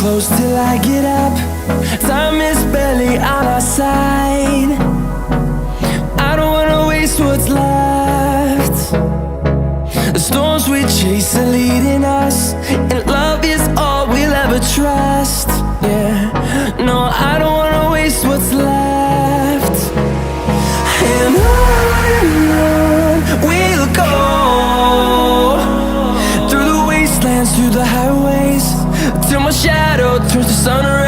close till I get up. Time is barely on our side. I don't wanna waste what's left. The storms we chase are leading us, and love is all we'll ever trust. Yeah, no, I don't wanna waste what's left. And on we'll go, through the wastelands, through the highways, till my shadow turns to sun rays.